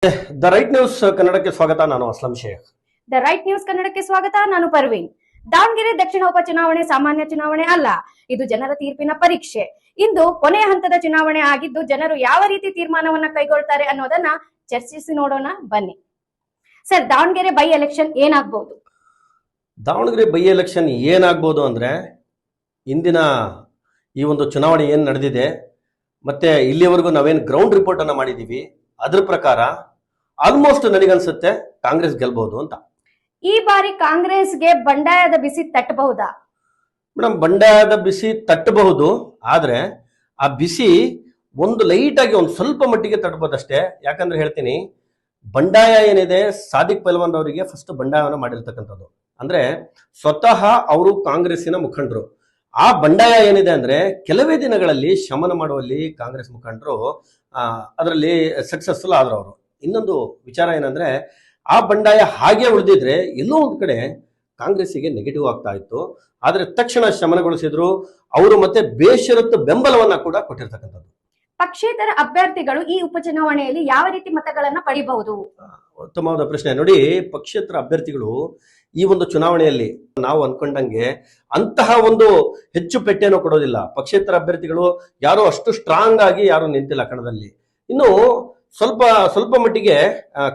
The right news ಕನ್ನಡಕ್ಕೆ ಸ್ವಾಗತ. ನಾನು Aslam Sheikh. The right news ಕನ್ನಡಕ್ಕೆ ಸ್ವಾಗತ. ನಾನು ಪರ್ವೀನ್. ದಾವಣಗೆರೆ ದಕ್ಷಿಣ ಉಪಚುನಾವಣೆ ಸಾಮಾನ್ಯ ಚುನಾವಣೆ ಅಲ್ಲ, ಇದು ಜನರ ತೀರ್ಪಿನ ಪರೀಕ್ಷೆ. ಇಂದು ಕೊನೆಯ ಹಂತದ ಚುನಾವಣೆ ಆಗಿದ್ದು, ಜನರು ಯಾವ ರೀತಿ ತೀರ್ಮಾನವನ್ನ ಕೈಗೊಳ್ತಾರೆ ಅನ್ನೋದನ್ನ ಚರ್ಚಿಸಿ ನೋಡೋಣ ಬನ್ನಿ. ಸರ್, ದಾವಣಗೆರೆ ಬೈ ಎಲೆಕ್ಷನ್ ಏನಾಗಬಹುದು? ದಾವಣಗೆರೆ ಬೈ ಎಲೆಕ್ಷನ್ ಏನಾಗ್ಬೋದು ಅಂದ್ರೆ, ಇಂದಿನ ಈ ಒಂದು ಚುನಾವಣೆ ಏನು ನಡೆದಿದೆ ಮತ್ತೆ ಇಲ್ಲಿಯವರೆಗೂ ನಾವೇನು ಗ್ರೌಂಡ್ ರಿಪೋರ್ಟ್ ಅನ್ನ ಮಾಡಿದೀವಿ, ಅದ್ರ ಪ್ರಕಾರ ಆಲ್ಮೋಸ್ಟ್ ನನಗನ್ಸುತ್ತೆ ಕಾಂಗ್ರೆಸ್ ಗೆಲ್ಬಹುದು ಅಂತ. ಈ ಬಾರಿ ಕಾಂಗ್ರೆಸ್ಗೆ ಬಂಡಾಯದ ಬಿಸಿ ತಟ್ಟಬಹುದಾ? ಮೇಡಮ್, ಬಂಡಾಯದ ಬಿಸಿ ತಟ್ಟಬಹುದು, ಆದ್ರೆ ಆ ಬಿಸಿ ಒಂದು ಲೈಟ್ ಆಗಿ ಒಂದು ಸ್ವಲ್ಪ ಮಟ್ಟಿಗೆ ತಟ್ಟಬಹುದಷ್ಟೇ. ಯಾಕಂದ್ರೆ ಹೇಳ್ತೀನಿ, ಬಂಡಾಯ ಏನಿದೆ, ಸಾದಿಕ್ ಪೈಲ್ವಾನ್ ಅವರಿಗೆ ಫಸ್ಟ್ ಬಂಡಾಯವನ್ನು ಮಾಡಿರ್ತಕ್ಕಂಥದ್ದು. ಅಂದ್ರೆ ಸ್ವತಃ ಅವರು ಕಾಂಗ್ರೆಸ್ಸಿನ ಮುಖಂಡರು. ಆ ಬಂಡಾಯ ಏನಿದೆ ಅಂದ್ರೆ, ಕೆಲವೇ ದಿನಗಳಲ್ಲಿ ಶಮನ ಮಾಡುವಲ್ಲಿ ಕಾಂಗ್ರೆಸ್ ಮುಖಂಡರು ಅದರಲ್ಲಿ ಸಕ್ಸಸ್ಫುಲ್ ಆದ್ರು ಅವರು. ಇನ್ನೊಂದು ವಿಚಾರ ಏನಂದ್ರೆ, ಆ ಬಂಡಾಯ ಹಾಗೆ ಉಳಿದಿದ್ರೆ ಎಲ್ಲೋ ಒಂದ್ ಕಡೆ ಕಾಂಗ್ರೆಸ್ಸಿಗೆ ನೆಗೆಟಿವ್ ಆಗ್ತಾ ಇತ್ತು. ಆದ್ರೆ ತಕ್ಷಣ ಶಮನಗೊಳಿಸಿದ್ರು ಅವರು, ಮತ್ತೆ ಬೇಷರತ್ತು ಬೆಂಬಲವನ್ನ ಕೂಡ ಕೊಟ್ಟಿರ್ತಕ್ಕಂಥದ್ದು. ಪಕ್ಷೇತರ ಅಭ್ಯರ್ಥಿಗಳು ಈ ಉಪಚುನಾವಣೆಯಲ್ಲಿ ಯಾವ ರೀತಿ ಮತಗಳನ್ನ ಪಡಿಬಹುದು? ಉತ್ತಮವಾದ ಪ್ರಶ್ನೆ. ನೋಡಿ, ಪಕ್ಷೇತರ ಅಭ್ಯರ್ಥಿಗಳು ಈ ಒಂದು ಚುನಾವಣೆಯಲ್ಲಿ ನಾವು ಅನ್ಕೊಂಡಂಗೆ ಅಂತಹ ಒಂದು ಹೆಚ್ಚು ಪೆಟ್ಟೇನೋ ಕೊಡೋದಿಲ್ಲ. ಪಕ್ಷೇತರ ಅಭ್ಯರ್ಥಿಗಳು ಯಾರು ಅಷ್ಟು ಸ್ಟ್ರಾಂಗ್ ಆಗಿ ಯಾರು ನಿಂತಿಲ್ಲ ಕಣದಲ್ಲಿ. ಇನ್ನು ಸ್ವಲ್ಪ ಮಟ್ಟಿಗೆ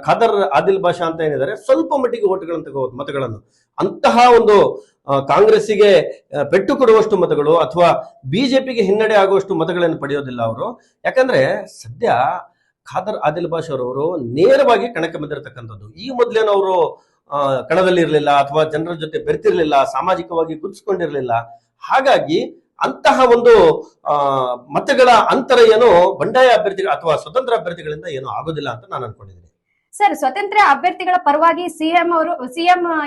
ಖಾದರ್ ಆದಿಲ್ ಬಾಷಾ ಅಂತ ಏನಿದ್ದಾರೆ, ಸ್ವಲ್ಪ ಮಟ್ಟಿಗೆ ಓಟ್ಗಳನ್ನು ತಗೋಬಹುದು, ಮತಗಳನ್ನು. ಅಂತಹ ಒಂದು ಕಾಂಗ್ರೆಸ್ಸಿಗೆ ಪೆಟ್ಟು ಕೊಡುವಷ್ಟು ಮತಗಳು ಅಥವಾ ಬಿಜೆಪಿಗೆ ಹಿನ್ನಡೆ ಆಗುವಷ್ಟು ಮತಗಳನ್ನು ಪಡೆಯೋದಿಲ್ಲ ಅವರು. ಯಾಕಂದ್ರೆ ಸದ್ಯ ಖಾದರ್ ಆದಿಲ್ ಬಾಷಾ ಅವರವರು ನೇರವಾಗಿ ಕಣಕ್ಕೆ ಬಂದಿರತಕ್ಕಂಥದ್ದು. ಈ ಮೊದಲೇನೋ ಅವರು ಕಣದಲ್ಲಿ ಇರಲಿಲ್ಲ ಅಥವಾ ಜನರ ಜೊತೆ ಬೆರೆತಿರ್ಲಿಲ್ಲ, ಸಾಮಾಜಿಕವಾಗಿ ಗುರುತಿಸಿಕೊಂಡಿರಲಿಲ್ಲ. ಹಾಗಾಗಿ ಅಂತಹ ಒಂದು ಮತಗಳ ಅಂತರ ಏನು ಬಂಡಾಯ ಅಭ್ಯರ್ಥಿಗಳು ಅಥವಾ ಸ್ವತಂತ್ರ ಅಭ್ಯರ್ಥಿಗಳಿಂದ ಏನು ಆಗೋದಿಲ್ಲ ಅಂತ ನಾನು ಅನ್ಕೊಂಡಿದ್ದೀನಿ. ಸರ್, ಸ್ವತಂತ್ರ ಅಭ್ಯರ್ಥಿಗಳ ಪರವಾಗಿ ಸಿಎಂ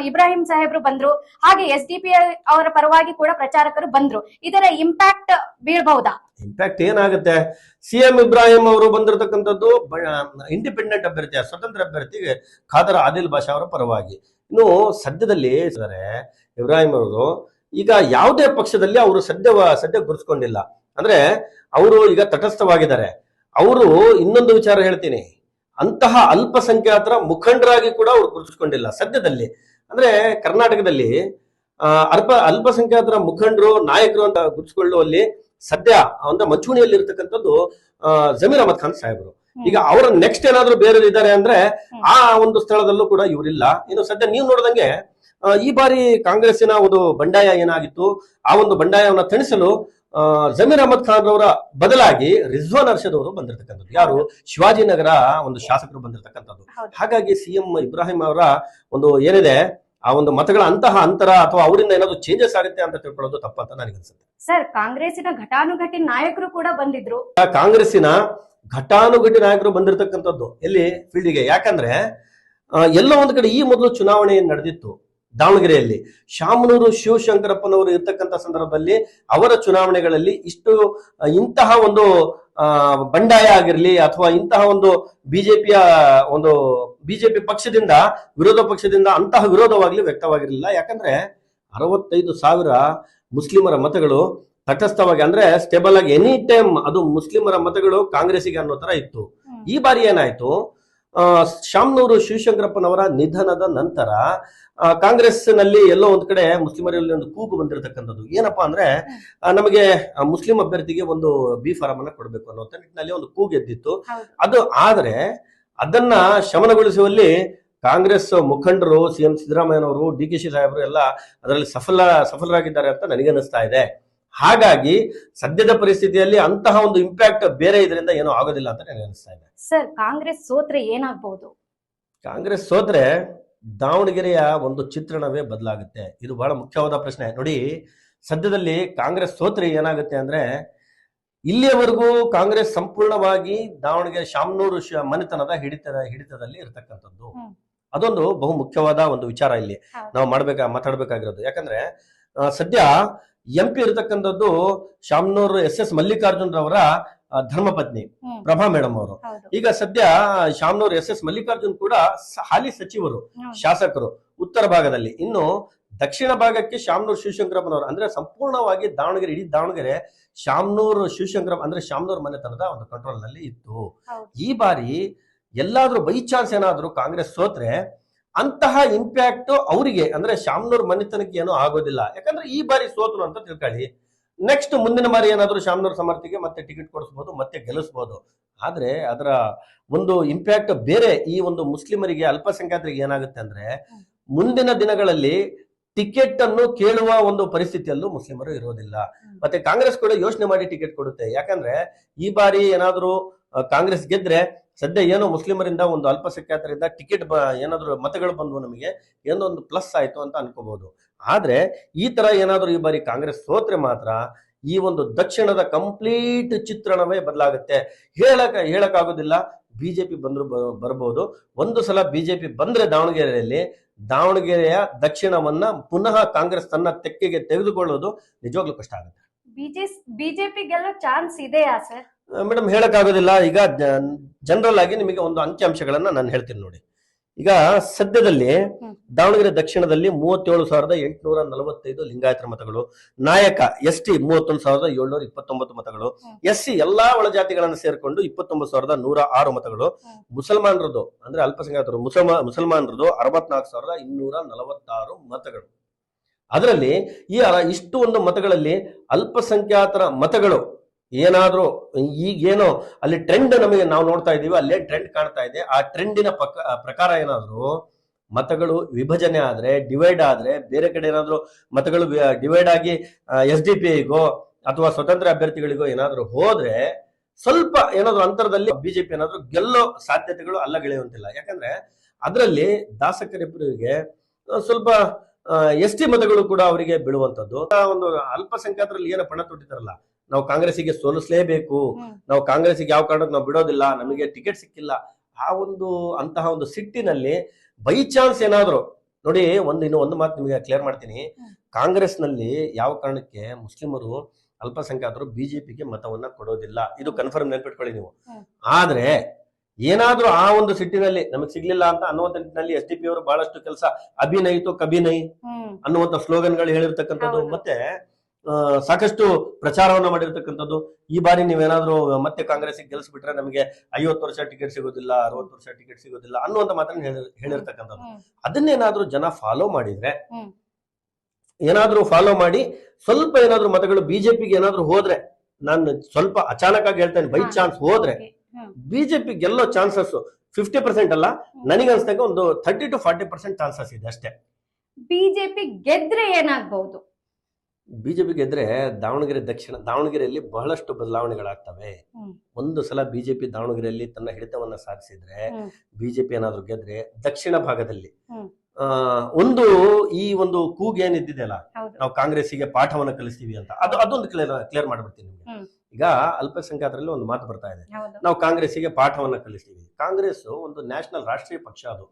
ಇಬ್ರಾಹಿಂ ಸಾಹೇಬ್ರು ಬಂದ್ರು, ಹಾಗೆ SDP ಅವರ ಪರವಾಗಿ ಕೂಡ ಪ್ರಚಾರಕರು ಬಂದ್ರು. ಇದರ ಇಂಪ್ಯಾಕ್ಟ್ ಬೀಳಬಹುದಾ? ಇಂಪ್ಯಾಕ್ಟ್ ಏನಾಗುತ್ತೆ? ಸಿಎಂ ಇಬ್ರಾಹಿಂ ಅವರು ಬಂದಿರತಕ್ಕಂಥದ್ದು ಇಂಡಿಪೆಂಡೆಂಟ್ ಅಭ್ಯರ್ಥಿ, ಸ್ವತಂತ್ರ ಅಭ್ಯರ್ಥಿಗೆ ಖಾದರ್ ಆದಿಲ್ ಬಾಷಾ ಅವರ ಪರವಾಗಿ. ಇನ್ನು ಸದ್ಯದಲ್ಲಿ ಇಬ್ರಾಹಿಂ ಅವರು ಈಗ ಯಾವುದೇ ಪಕ್ಷದಲ್ಲಿ ಅವರು ಸದ್ಯ ಗುರುತಿಸ್ಕೊಂಡಿಲ್ಲ. ಅಂದ್ರೆ ಅವರು ಈಗ ತಟಸ್ಥವಾಗಿದ್ದಾರೆ. ಅವರು ಇನ್ನೊಂದು ವಿಚಾರ ಹೇಳ್ತೀನಿ, ಅಂತಹ ಅಲ್ಪಸಂಖ್ಯಾತರ ಮುಖಂಡರಾಗಿ ಕೂಡ ಅವರು ಗುರುತಿಸ್ಕೊಂಡಿಲ್ಲ ಸದ್ಯದಲ್ಲಿ. ಅಂದ್ರೆ ಕರ್ನಾಟಕದಲ್ಲಿ ಅಲ್ಪಸಂಖ್ಯಾತರ ಮುಖಂಡರು, ನಾಯಕರು ಅಂತ ಗುರುತಿಸಿಕೊಳ್ಳುವಲ್ಲಿ ಸದ್ಯ ಅಂದ್ರೆ ಮಂಚೂಣಿಯಲ್ಲಿ ಇರ್ತಕ್ಕಂಥದ್ದು ಜಮೀರ್ ಅಹಮದ್ ಖಾನ್ ಸಾಹೇಬರು. ಈಗ ಅವರ ನೆಕ್ಸ್ಟ್ ಏನಾದ್ರು ಬೇರೆ ಇದ್ದಾರೆ ಅಂದ್ರೆ ಆ ಒಂದು ಸ್ಥಳದಲ್ಲೂ ಕೂಡ ಇವರಿಲ್ಲ. ಇನ್ನು ಸದ್ಯ ನೀವು ನೋಡಿದಂಗೆ ಈ ಬಾರಿ ಕಾಂಗ್ರೆಸ್ಸಿನ ಒಂದು ಬಂಡಾಯ ಏನಾಗಿತ್ತು, ಆ ಒಂದು ಬಂಡಾಯವನ್ನ ತಣಿಸಲು ಜಮೀರ್ ಅಹಮದ್ ಖಾನ್ ಅವರ ಬದಲಾಗಿ ರಿಜ್ವಾನ್ ಅರ್ಷದ್ ಅವರು ಬಂದಿರತಕ್ಕಂಥದ್ದು. ಯಾರು? ಶಿವಾಜಿನಗರ ಒಂದು ಶಾಸಕರು ಬಂದಿರತಕ್ಕಂಥದ್ದು. ಹಾಗಾಗಿ ಸಿಎಂ ಇಬ್ರಾಹಿಂ ಅವರ ಒಂದು ಏನಿದೆ ಆ ಒಂದು ಮತಗಳ ಅಂತರ ಅಥವಾ ಅವರಿಂದ ಏನಾದ್ರು ಚೇಂಜಸ್ ಆಗುತ್ತೆ ಅಂತ ತಿಳ್ಕೊಳ್ಳೋದು ತಪ್ಪಂತ ನನಗನ್ಸುತ್ತೆ. ಸರ್, ಕಾಂಗ್ರೆಸ್ಸಿನ ಘಟಾನುಘಟಿ ನಾಯಕರು ಕೂಡ ಬಂದಿದ್ರು. ಕಾಂಗ್ರೆಸ್ಸಿನ ಘಟಾನುಘಟಿ ನಾಯಕರು ಬಂದಿರತಕ್ಕಂಥದ್ದು ಎಲ್ಲಿ ಫೀಲ್ಡಿಗೆ? ಯಾಕಂದ್ರೆ ಎಲ್ಲೋ ಒಂದು ಕಡೆ ಈ ಮೊದಲು ಚುನಾವಣೆ ನಡೆದಿತ್ತು ದಾವಣಗೆರೆಯಲ್ಲಿ. ಶಾಮನೂರು ಶಿವಶಂಕರಪ್ಪನವರು ಇರ್ತಕ್ಕಂಥ ಸಂದರ್ಭದಲ್ಲಿ ಅವರ ಚುನಾವಣೆಗಳಲ್ಲಿ ಇಂತಹ ಒಂದು ಬಂಡಾಯ ಆಗಿರ್ಲಿ ಅಥವಾ ಇಂತಹ ಒಂದು ಬಿಜೆಪಿ ಪಕ್ಷದಿಂದ ವಿರೋಧ ಪಕ್ಷದಿಂದ ಅಂತಹ ವಿರೋಧವಾಗ್ಲಿ ವ್ಯಕ್ತವಾಗಿರಲಿಲ್ಲ. ಯಾಕಂದ್ರೆ 65,000 ಮುಸ್ಲಿಮರ ಮತಗಳು ತಟಸ್ಥವಾಗಿ ಅಂದ್ರೆ ಸ್ಟೇಬಲ್ ಆಗಿ ಎನಿ ಟೈಮ್ ಅದು ಮುಸ್ಲಿಮರ ಮತಗಳು ಕಾಂಗ್ರೆಸ್ಸಿಗೆ ಅನ್ನೋ ತರ ಇತ್ತು. ಈ ಬಾರಿ ಏನಾಯ್ತು, ಶಾಮನೂರು ಶಿವಶಂಕರಪ್ಪನವರ ನಿಧನದ ನಂತರ ಕಾಂಗ್ರೆಸ್ ನಲ್ಲಿ ಎಲ್ಲೋ ಒಂದ್ ಕಡೆ ಮುಸ್ಲಿಮರಲ್ಲಿ ಒಂದು ಕೂಗು ಬಂದಿರತಕ್ಕಂಥದ್ದು. ಏನಪ್ಪಾ ಅಂದ್ರೆ, ನಮಗೆ ಮುಸ್ಲಿಂ ಅಭ್ಯರ್ಥಿಗೆ ಒಂದು ಬಿ ಫಾರಂ ಅನ್ನ ಕೊಡಬೇಕು ಅನ್ನೋ ನಿಟ್ಟಿನಲ್ಲಿ ಒಂದು ಕೂಗು ಎದ್ದಿತ್ತು. ಅದು ಆದ್ರೆ ಅದನ್ನ ಶಮನಗೊಳಿಸುವಲ್ಲಿ ಕಾಂಗ್ರೆಸ್ ಮುಖಂಡರು, ಸಿಎಂ ಸಿದ್ದರಾಮಯ್ಯನವರು, DK ಸಾಹೇಬರು ಎಲ್ಲ ಅದರಲ್ಲಿ ಸಫಲರಾಗಿದ್ದಾರೆ ಅಂತ ನನಗನ್ನಿಸ್ತಾ ಇದೆ. ಹಾಗಾಗಿ ಸದ್ಯದ ಪರಿಸ್ಥಿತಿಯಲ್ಲಿ ಅಂತಹ ಒಂದು ಇಂಪ್ಯಾಕ್ಟ್ ಬೇರೆ ಇದರಿಂದ ಏನೂ ಆಗೋದಿಲ್ಲ ಅಂತ ನನಗೆ ಅನಿಸ್ತಾ ಇದೆ. ಸರ್, ಕಾಂಗ್ರೆಸ್ ಸೋತ್ರೆ ಏನಾಗಬಹುದು? ಕಾಂಗ್ರೆಸ್ ಸೋತ್ರೆ ದಾವಣಗೆರೆಯ ಒಂದು ಚಿತ್ರಣವೇ ಬದಲಾಗುತ್ತೆ. ಇದು ಬಹಳ ಮುಖ್ಯವಾದ ಪ್ರಶ್ನೆ. ನೋಡಿ, ಸದ್ಯದಲ್ಲಿ ಕಾಂಗ್ರೆಸ್ ಸೋತ್ರೆ ಏನಾಗುತ್ತೆ ಅಂದ್ರೆ, ಇಲ್ಲಿಯವರೆಗೂ ಕಾಂಗ್ರೆಸ್ ಸಂಪೂರ್ಣವಾಗಿ ದಾವಣಗೆರೆ ಶಾಮನೂರು ಮನೆತನದ ಹಿಡಿತದಲ್ಲಿ ಇರತಕ್ಕಂಥದ್ದು. ಅದೊಂದು ಬಹು ಮುಖ್ಯವಾದ ಒಂದು ವಿಚಾರ ಇಲ್ಲಿ ನಾವು ಮಾತಾಡ್ಬೇಕಾಗಿರೋದು. ಯಾಕಂದ್ರೆ ಸದ್ಯ MP ಇರತಕ್ಕಂಥದ್ದು ಶಾಮನೂರು SS ಮಲ್ಲಿಕಾರ್ಜುನ್ ರವರ ಧರ್ಮಪತ್ನಿ ಪ್ರಭಾ ಮೇಡಮ್ ಅವರು. ಈಗ ಸದ್ಯ ಶಾಮನೂರು SS ಮಲ್ಲಿಕಾರ್ಜುನ್ ಕೂಡ ಹಾಲಿ ಸಚಿವರು, ಶಾಸಕರು ಉತ್ತರ ಭಾಗದಲ್ಲಿ. ಇನ್ನು ದಕ್ಷಿಣ ಭಾಗಕ್ಕೆ ಶಾಮನೂರು ಶಿವಶಂಕರಪ್ಪನವರು ಅಂದ್ರೆ ಸಂಪೂರ್ಣವಾಗಿ ಇಡೀ ದಾವಣಗೆರೆ ಶಾಮನೂರು ಶಿವಶಂಕರಪ್ಪ ಅಂದ್ರೆ ಶಾಮನೂರು ಮನೆತನದ ಒಂದು ಕಂಟ್ರೋಲ್ ನಲ್ಲಿ ಇತ್ತು. ಈ ಬಾರಿ ಎಲ್ಲಾದ್ರೂ ಬೈ ಚಾನ್ಸ್ ಏನಾದ್ರೂ ಕಾಂಗ್ರೆಸ್ ಸೋತ್ರೆ ಅಂತಹ ಇಂಪ್ಯಾಕ್ಟ್ ಅವರಿಗೆ ಅಂದ್ರೆ ಶಾಮನೂರ್ ಮನೆತನಕ್ಕೆ ಏನೂ ಆಗೋದಿಲ್ಲ. ಯಾಕಂದ್ರೆ ಈ ಬಾರಿ ಸೋತರು ಅಂತ ತಿಳ್ಕೊಳ್ಳಿ, ನೆಕ್ಸ್ಟ್ ಮುಂದಿನ ಬಾರಿ ಏನಾದ್ರು ಶಾಮನೂರ್ ಸಮರ್ಥಿಗೆ ಮತ್ತೆ ಟಿಕೆಟ್ ಕೊಡಿಸ್ಬೋದು, ಮತ್ತೆ ಗೆಲ್ಲಿಸ್ಬೋದು. ಆದ್ರೆ ಅದರ ಒಂದು ಇಂಪ್ಯಾಕ್ಟ್ ಬೇರೆ. ಈ ಒಂದು ಮುಸ್ಲಿಮರಿಗೆ, ಅಲ್ಪಸಂಖ್ಯಾತರಿಗೆ ಏನಾಗುತ್ತೆ ಅಂದ್ರೆ ಮುಂದಿನ ದಿನಗಳಲ್ಲಿ ಟಿಕೆಟ್ ಅನ್ನು ಕೇಳುವ ಒಂದು ಪರಿಸ್ಥಿತಿಯಲ್ಲೂ ಮುಸ್ಲಿಮರು ಇರೋದಿಲ್ಲ. ಮತ್ತೆ ಕಾಂಗ್ರೆಸ್ ಕೂಡ ಯೋಚನೆ ಮಾಡಿ ಟಿಕೆಟ್ ಕೊಡುತ್ತೆ. ಯಾಕಂದ್ರೆ ಈ ಬಾರಿ ಏನಾದ್ರು ಕಾಂಗ್ರೆಸ್ ಗೆದ್ರೆ ಸದ್ಯ ಏನೋ ಮುಸ್ಲಿಮರಿಂದ ಒಂದು ಅಲ್ಪಸಂಖ್ಯಾತರಿಂದ ಟಿಕೆಟ್ ಏನಾದ್ರು ಮತಗಳು ಬಂದ್ವು, ನಮಗೆ ಏನೋ ಒಂದು ಪ್ಲಸ್ ಆಯ್ತು ಅಂತ ಅನ್ಕೋಬಹುದು. ಆದ್ರೆ ಈ ತರ ಏನಾದ್ರು ಈ ಬಾರಿ ಕಾಂಗ್ರೆಸ್ ಸೋತ್ರೆ ಮಾತ್ರ ಈ ಒಂದು ದಕ್ಷಿಣದ ಕಂಪ್ಲೀಟ್ ಚಿತ್ರಣವೇ ಬದಲಾಗುತ್ತೆ. ಹೇಳಕ್ಕಾಗೋದಿಲ್ಲ. ಬಿಜೆಪಿ ಬಂದ್ರು ಬರಬಹುದು. ಒಂದು ಸಲ ಬಿಜೆಪಿ ಬಂದ್ರೆ ದಾವಣಗೆರೆಯ ದಕ್ಷಿಣವನ್ನ ಪುನಃ ಕಾಂಗ್ರೆಸ್ ತನ್ನ ತೆಕ್ಕೆಗೆ ತೆಗೆದುಕೊಳ್ಳೋದು ನಿಜವಾಗ್ಲೂ ಕಷ್ಟ ಆಗುತ್ತೆ. ಬಿಜೆಪಿ ಗೆಲ್ಲೋ ಚಾನ್ಸ್ ಇದೆಯಾ ಸರ್? ಮೇಡಮ್ ಹೇಳಕ್ಕಾಗೋದಿಲ್ಲ. ಈಗ ಜನರಲ್ ಆಗಿ ನಿಮಗೆ ಒಂದು ಅಂಕಿಅಂಶಗಳನ್ನ ನಾನು ಹೇಳ್ತೀನಿ ನೋಡಿ. ಈಗ ಸದ್ಯದಲ್ಲಿ ದಾವಣಗೆರೆ ದಕ್ಷಿಣದಲ್ಲಿ 37,845 ಲಿಂಗಾಯತರ ಮತಗಳು, ನಾಯಕ ST 31,729 ಮತಗಳು, SC ಎಲ್ಲಾ ಒಳಜಾತಿಗಳನ್ನು ಸೇರ್ಕೊಂಡು 29,106 ಮತಗಳು, ಮುಸಲ್ಮಾನರದು ಅಂದ್ರೆ ಅಲ್ಪಸಂಖ್ಯಾತರು ಮುಸಲ್ಮಾನರದು 64,246 ಮತಗಳು. ಅದರಲ್ಲಿ ಇಷ್ಟು ಒಂದು ಮತಗಳಲ್ಲಿ ಅಲ್ಪಸಂಖ್ಯಾತರ ಮತಗಳು ಏನಾದ್ರೂ ಈಗೇನೋ ಅಲ್ಲಿ ಟ್ರೆಂಡ್ ನಮಗೆ ನಾವು ನೋಡ್ತಾ ಇದೀವಿ, ಅಲ್ಲೇ ಟ್ರೆಂಡ್ ಕಾಣ್ತಾ ಇದೆ. ಆ ಟ್ರೆಂಡಿನ ಪ್ರಕಾರ ಏನಾದ್ರು ಮತಗಳು ವಿಭಜನೆ ಆದ್ರೆ, ಡಿವೈಡ್ ಆದ್ರೆ, ಬೇರೆ ಕಡೆ ಏನಾದ್ರು ಮತಗಳು ಡಿವೈಡ್ ಆಗಿ SDPIಗೋ ಅಥವಾ ಸ್ವತಂತ್ರ ಅಭ್ಯರ್ಥಿಗಳಿಗೋ ಏನಾದ್ರು ಹೋದ್ರೆ ಸ್ವಲ್ಪ ಏನಾದ್ರು ಅಂತರದಲ್ಲಿ ಬಿಜೆಪಿ ಏನಾದ್ರು ಗೆಲ್ಲೋ ಸಾಧ್ಯತೆಗಳು ಅಲ್ಲಗೆಳೆಯುವಂತಿಲ್ಲ. ಯಾಕಂದ್ರೆ ಅದರಲ್ಲಿ ದಾಸಕರಿಬ್ಬರಿಗೆ ಸ್ವಲ್ಪ ST ಮತಗಳು ಕೂಡ ಅವರಿಗೆ ಬೀಳುವಂತದ್ದು. ಒಂದು ಅಲ್ಪಸಂಖ್ಯಾತರಲ್ಲಿ ಏನೋ ಪಣ ತೊಟ್ಟಿದಾರಲ್ಲ, ನಾವು ಕಾಂಗ್ರೆಸ್ಸಿಗೆ ಸೋಲಿಸಲೇಬೇಕು, ನಾವು ಕಾಂಗ್ರೆಸ್ಸಿಗೆ ಯಾವ ಕಾರಣಕ್ಕೆ ನಾವು ಬಿಡೋದಿಲ್ಲ, ನಮಗೆ ಟಿಕೆಟ್ ಸಿಕ್ಕಿಲ್ಲ, ಆ ಒಂದು ಅಂತಹ ಒಂದು ಸಿಟ್ಟಿನಲ್ಲಿ ಬೈ ಚಾನ್ಸ್ ಏನಾದ್ರು ನೋಡಿ. ಇನ್ನೂ ಒಂದು ಮಾತು ನಿಮಗೆ ಕ್ಲಿಯರ್ ಮಾಡ್ತೀನಿ. ಕಾಂಗ್ರೆಸ್ ನಲ್ಲಿ ಯಾವ ಕಾರಣಕ್ಕೆ ಮುಸ್ಲಿಮರು ಅಲ್ಪಸಂಖ್ಯಾತರು ಬಿಜೆಪಿಗೆ ಮತವನ್ನ ಕೊಡೋದಿಲ್ಲ, ಇದು ಕನ್ಫರ್ಮ್ ನೆನ್ಪಿಟ್ಕೊಳ್ಳಿ ನೀವು. ಆದ್ರೆ ಏನಾದ್ರೂ ಆ ಒಂದು ಸಿಟ್ಟಿನಲ್ಲಿ ನಮಗೆ ಸಿಗ್ಲಿಲ್ಲ ಅಂತ ಅನ್ನುವಂತ ನಿಟ್ಟಿನಲ್ಲಿ SDP ಅವರು ಬಹಳಷ್ಟು ಕೆಲಸ ಅಭಿನಯಿತು ಕಭಿನಯಿ ಅನ್ನುವಂತ ಸ್ಲೋಗನ್ಗಳು ಹೇಳಿರ್ತಕ್ಕಂಥದ್ದು, ಮತ್ತೆ ಸಾಕಷ್ಟು ಪ್ರಚಾರವನ್ನ ಮಾಡಿರ್ತಕ್ಕಂಥದ್ದು. ಈ ಬಾರಿ ನೀವೇನಾದ್ರೂ ಮತ್ತೆ ಕಾಂಗ್ರೆಸ್ ಗೆಲ್ಸ್ಬಿಟ್ರೆ ನಮಗೆ 50 ವರ್ಷ ಟಿಕೆಟ್ ಸಿಗೋದಿಲ್ಲ, 60 ವರ್ಷ ಟಿಕೆಟ್ ಸಿಗೋದಿಲ್ಲ ಅನ್ನುವಂತ ಮಾತನ್ನ ಹೇಳಿರ್ತಕ್ಕಂಥದ್ದು. ಅದನ್ನೇನಾದ್ರೂ ಜನ ಫಾಲೋ ಮಾಡಿದ್ರೆ, ಏನಾದ್ರೂ ಫಾಲೋ ಮಾಡಿ ಸ್ವಲ್ಪ ಏನಾದ್ರೂ ಮತಗಳು ಬಿಜೆಪಿಗೆ ಏನಾದ್ರೂ ಹೋದ್ರೆ, ನಾನು ಸ್ವಲ್ಪ ಅಚಾನಕ್ ಆಗಿ ಹೇಳ್ತೇನೆ, ಬೈ ಚಾನ್ಸ್ ಹೋದ್ರೆ ಬಿಜೆಪಿ ಗೆಲ್ಲೋ ಚಾನ್ಸಸ್ 50% ಅಲ್ಲ, ನನಗನ್ಸ್ದಾಗ ಒಂದು 30 to 40% ಚಾನ್ಸಸ್ ಇದೆ ಅಷ್ಟೇ. ಬಿಜೆಪಿ ಗೆದ್ರೆ ಏನಾಗಬಹುದು? ಬಿಜೆಪಿ ಗೆದ್ರೆ ದಾವಣಗೆರೆಯಲ್ಲಿ ಬಹಳಷ್ಟು ಬದಲಾವಣೆಗಳಾಗ್ತವೆ. ಒಂದು ಸಲ ಬಿಜೆಪಿ ದಾವಣಗೆರೆಯಲ್ಲಿ ತನ್ನ ಹಿಡಿತವನ್ನ ಸಾಧಿಸಿದ್ರೆ, ಬಿಜೆಪಿ ಏನಾದ್ರು ಗೆದ್ರೆ ದಕ್ಷಿಣ ಭಾಗದಲ್ಲಿ ಈ ಒಂದು ಕೂಗ್ ಏನಿದ್ದಿದೆಯಲ್ಲ, ನಾವು ಕಾಂಗ್ರೆಸ್ಸಿಗೆ ಪಾಠವನ್ನ ಕಲಿಸ್ತೀವಿ ಅಂತ, ಅದೊಂದು ಕ್ಲಿಯರ್ ಮಾಡ್ಬಿಡ್ತೀನಿ ನಿಮ್ಗೆ. ಈಗ ಅಲ್ಪಸಂಖ್ಯಾತರಲ್ಲಿ ಒಂದು ಮಾತು ಬರ್ತಾ ಇದೆ, ನಾವು ಕಾಂಗ್ರೆಸ್ಸಿಗೆ ಪಾಠವನ್ನ ಕಲಿಸ್ತೀವಿ. ಕಾಂಗ್ರೆಸ್ ಒಂದು ನ್ಯಾಷನಲ್ ರಾಷ್ಟ್ರೀಯ ಪಕ್ಷ. ಅದು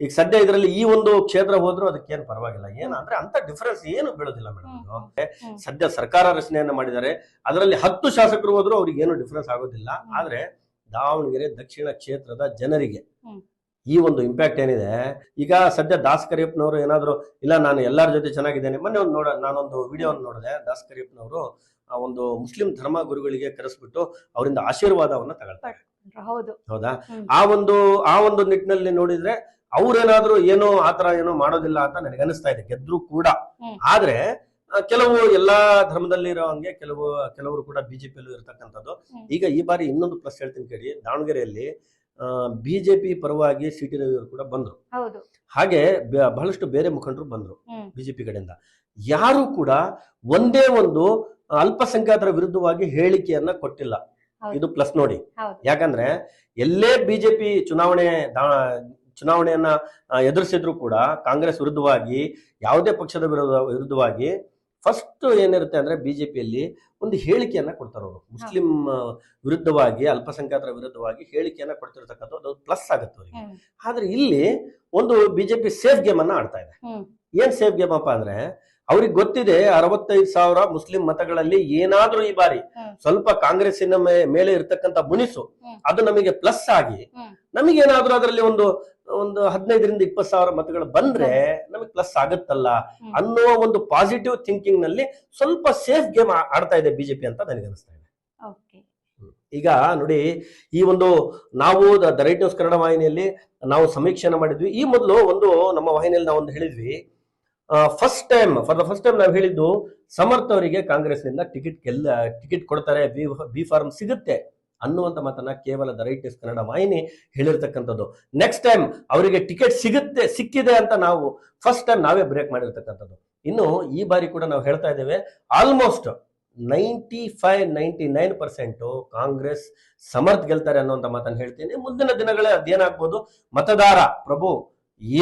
ಈಗ ಸದ್ಯ ಇದರಲ್ಲಿ ಈ ಒಂದು ಕ್ಷೇತ್ರ ಹೋದ್ರು ಅದಕ್ಕೇನು ಪರವಾಗಿಲ್ಲ, ಏನಂದ್ರೆ ಅಂತ ಡಿಫರೆನ್ಸ್ ಏನು ಬೀಳೋದಿಲ್ಲ ಮೇಡಮ್. ಸದ್ಯ ಸರ್ಕಾರ ರಚನೆಯನ್ನ ಮಾಡಿದ್ದಾರೆ, ಅದರಲ್ಲಿ 10 ಶಾಸಕರು ಹೋದ್ರು ಅವ್ರಿಗೆ ಏನು ಡಿಫರೆನ್ಸ್ ಆಗೋದಿಲ್ಲ. ಆದ್ರೆ ದಾವಣಗೆರೆ ದಕ್ಷಿಣ ಕ್ಷೇತ್ರದ ಜನರಿಗೆ ಈ ಒಂದು ಇಂಪ್ಯಾಕ್ಟ್ ಏನಿದೆ. ಈಗ ಸದ್ಯ ದಾಸ್ ಕರಿಯಪ್ಪನವರು ಏನಾದ್ರು ಇಲ್ಲ ನಾನು ಎಲ್ಲರ ಜೊತೆ ಚೆನ್ನಾಗಿದ್ದೇನೆ, ಮೊನ್ನೆ ನಾನೊಂದು ವಿಡಿಯೋ ನೋಡಿದೆ. ದಾಸ್ ಕರಿಯಪ್ಪನವರು ಒಂದು ಮುಸ್ಲಿಂ ಧರ್ಮ ಗುರುಗಳಿಗೆ ಕರೆಸ್ಬಿಟ್ಟು ಅವರಿಂದ ಆಶೀರ್ವಾದವನ್ನ ತಗೊಳ್ತಾರೆ. ಹೌದಾ? ಆ ಒಂದು ನಿಟ್ಟಿನಲ್ಲಿ ನೋಡಿದ್ರೆ ಅವ್ರೇನಾದ್ರೂ ಏನೋ ಆತರ ಏನೋ ಮಾಡೋದಿಲ್ಲ ಅಂತ ನನಗೆ ಅನಿಸ್ತಾ ಇದೆ, ಗೆದ್ರು ಕೂಡ. ಆದ್ರೆ ಕೆಲವು ಎಲ್ಲಾ ಧರ್ಮದಲ್ಲಿ ಇರೋ ಹಂಗೆ ಕೆಲವರು ಕೂಡ ಬಿಜೆಪಿಯಲ್ಲೂ ಇರ್ತಕ್ಕಂಥದ್ದು. ಈಗ ಈ ಬಾರಿ ಇನ್ನೊಂದು ಪ್ಲಸ್ ಹೇಳ್ತೀನಿ ಕೇಳಿ, ದಾವಣಗೆರೆಯಲ್ಲಿ ಬಿಜೆಪಿ ಪರವಾಗಿ ಸಿಟಿ ರವಿಯವರು ಕೂಡ ಬಂದ್ರು, ಹಾಗೆ ಬಹಳಷ್ಟು ಬೇರೆ ಮುಖಂಡರು ಬಂದ್ರು ಬಿಜೆಪಿ ಕಡೆಯಿಂದ. ಯಾರು ಕೂಡ ಒಂದೇ ಒಂದು ಅಲ್ಪಸಂಖ್ಯಾತರ ವಿರುದ್ಧವಾಗಿ ಹೇಳಿಕೆಯನ್ನ ಕೊಟ್ಟಿಲ್ಲ. ಇದು ಪ್ಲಸ್ ನೋಡಿ. ಯಾಕಂದ್ರೆ ಎಲ್ಲೇ ಬಿಜೆಪಿ ಚುನಾವಣೆಯನ್ನ ಎದುರಿಸಿದ್ರು ಕೂಡ ಕಾಂಗ್ರೆಸ್ ವಿರುದ್ಧವಾಗಿ, ಯಾವುದೇ ಪಕ್ಷದ ವಿರುದ್ಧವಾಗಿ ಫಸ್ಟ್ ಏನಿರುತ್ತೆ ಅಂದ್ರೆ ಬಿಜೆಪಿಯಲ್ಲಿ ಒಂದು ಹೇಳಿಕೆಯನ್ನ ಕೊಡ್ತಾರೆ ಅವರು. ಮುಸ್ಲಿಂ ವಿರುದ್ಧವಾಗಿ, ಅಲ್ಪಸಂಖ್ಯಾತರ ವಿರುದ್ಧವಾಗಿ ಹೇಳಿಕೆಯನ್ನ ಕೊಡ್ತಿರ್ತಕ್ಕಂಥ ಅದು ಪ್ಲಸ್ ಆಗುತ್ತೆ ಅವರಿಗೆ. ಆದ್ರೆ ಇಲ್ಲಿ ಒಂದು ಬಿಜೆಪಿ ಸೇಫ್ ಗೇಮ್ ಅನ್ನ ಆಡ್ತಾ ಇದೆ. ಏನ್ ಸೇಫ್ ಗೇಮ್ ಅಪ್ಪ ಅಂದ್ರೆ, ಅವ್ರಿಗೆ ಗೊತ್ತಿದೆ 65,000 ಮುಸ್ಲಿಂ ಮತಗಳಲ್ಲಿ ಏನಾದ್ರೂ ಈ ಬಾರಿ ಸ್ವಲ್ಪ ಕಾಂಗ್ರೆಸ್ಸಿನ ಮೇಲೆ ಇರ್ತಕ್ಕಂಥ ಮುನಿಸು ಅದು ನಮಗೆ ಪ್ಲಸ್ ಆಗಿ ನಮಗೇನಾದ್ರೂ ಅದರಲ್ಲಿ ಒಂದು 15,000 20,000 ಮತಗಳು ಬಂದ್ರೆ ನಮಗೆ ಪ್ಲಸ್ ಆಗುತ್ತಲ್ಲ ಅನ್ನೋ ಒಂದು ಪಾಸಿಟಿವ್ ಥಿಂಕಿಂಗ್ ನಲ್ಲಿ ಸ್ವಲ್ಪ ಸೇಫ್ ಗೇಮ್ ಆಡ್ತಾ ಇದೆ ಬಿಜೆಪಿ ಅಂತ ನನಗೆ ಅನಿಸ್ತಾ ಇದೆ. ಈಗ ನೋಡಿ, ಈ ಒಂದು ನಾವು ದ ರೈಟ್ ನ್ಯೂಸ್ ಕನ್ನಡ ವಾಹಿನಿಯಲ್ಲಿ ನಾವು ಸಮೀಕ್ಷೆನ ಮಾಡಿದ್ವಿ. ಈ ಮೊದಲು ಒಂದು ನಮ್ಮ ವಾಹಿನಿಯಲ್ಲಿ ನಾವು ಒಂದು ಹೇಳಿದ್ವಿ, ಫಾರ್ ದ ಫಸ್ಟ್ ಟೈಮ್ ನಾವು ಹೇಳಿದ್ದು ಸಮರ್ಥ ಅವರಿಗೆ ಕಾಂಗ್ರೆಸ್ನಿಂದ ಟಿಕೆಟ್ ಕೊಡ್ತಾರೆ, ಬಿ ಫಾರ್ಮ್ ಸಿಗುತ್ತೆ ಅನ್ನುವಂತ ಮಾತನ್ನ ಕೇವಲ ದ ರೈಟ್ ನ್ಯೂಸ್ ಕನ್ನಡ ವಾಹಿನಿ ಹೇಳಿರ್ತಕ್ಕಂಥದ್ದು. ನೆಕ್ಸ್ಟ್ ಟೈಮ್ ಅವರಿಗೆ ಟಿಕೆಟ್ ಸಿಕ್ಕಿದೆ ಅಂತ ನಾವು ಫಸ್ಟ್ ಟೈಮ್ ನಾವೇ ಬ್ರೇಕ್ ಮಾಡಿರ್ತಕ್ಕಂಥದ್ದು. ಇನ್ನು ಈ ಬಾರಿ ಕೂಡ ನಾವು ಹೇಳ್ತಾ ಇದ್ದೇವೆ, ಆಲ್ಮೋಸ್ಟ್ 95-99% ಕಾಂಗ್ರೆಸ್ ಸಮರ್ಥ ಗೆಲ್ತಾರೆ ಅನ್ನುವಂತ ಮಾತನ್ನು ಹೇಳ್ತೀನಿ. ಮುಂದಿನ ದಿನಗಳೇ ಅದೇನಾಗ್ಬೋದು, ಮತದಾರ ಪ್ರಭು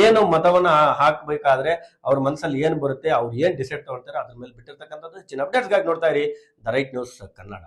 ಏನು ಮತವನ್ನ ಹಾಕ್ಬೇಕಾದ್ರೆ ಅವ್ರ ಮನಸ್ಸಲ್ಲಿ ಏನ್ ಬರುತ್ತೆ, ಅವ್ರು ಏನ್ ಡಿಸೈಡ್ ತಗೊಳ್ತಾರೆ ಅದ್ರ ಮೇಲೆ ಬಿಟ್ಟಿರ್ತಕ್ಕಂಥದ್ದು. ಹೆಚ್ಚಿನ ಅಪ್ಡೇಟ್ಸ್ಗಾಗಿ ನೋಡ್ತಾ ಇರಿ ದ ರೈಟ್ ನ್ಯೂಸ್ ಕನ್ನಡ.